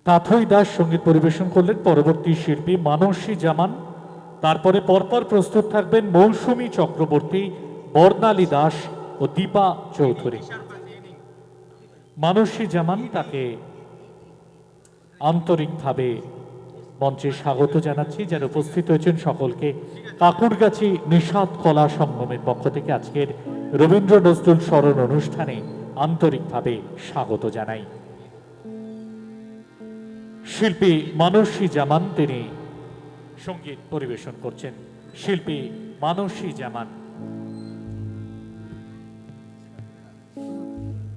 তাথই দাস সঙ্গীত পরিবেশন করলেন। পরবর্তী শিল্পী মানসী জামান। তারপরে পরপর প্রস্তুত থাকবেন মৌসুমী চক্রবর্তী, বর্ণালী দাস ও দীপা চৌধুরী। মানসী জামান, তাকে আন্তরিকভাবে মঞ্চে স্বাগত জানাচ্ছি। যারা উপস্থিত হয়েছেন সকলকে কাকুরগাছি নিষাদ কলা সংগমের পক্ষ থেকে আজকের রবীন্দ্র নজরুল স্মরণ অনুষ্ঠানে আন্তরিকভাবে স্বাগত জানাই। শিল্পী মানসী জামান তিনি সঙ্গীত পরিবেশন করছেন। শিল্পী মানসী জামান।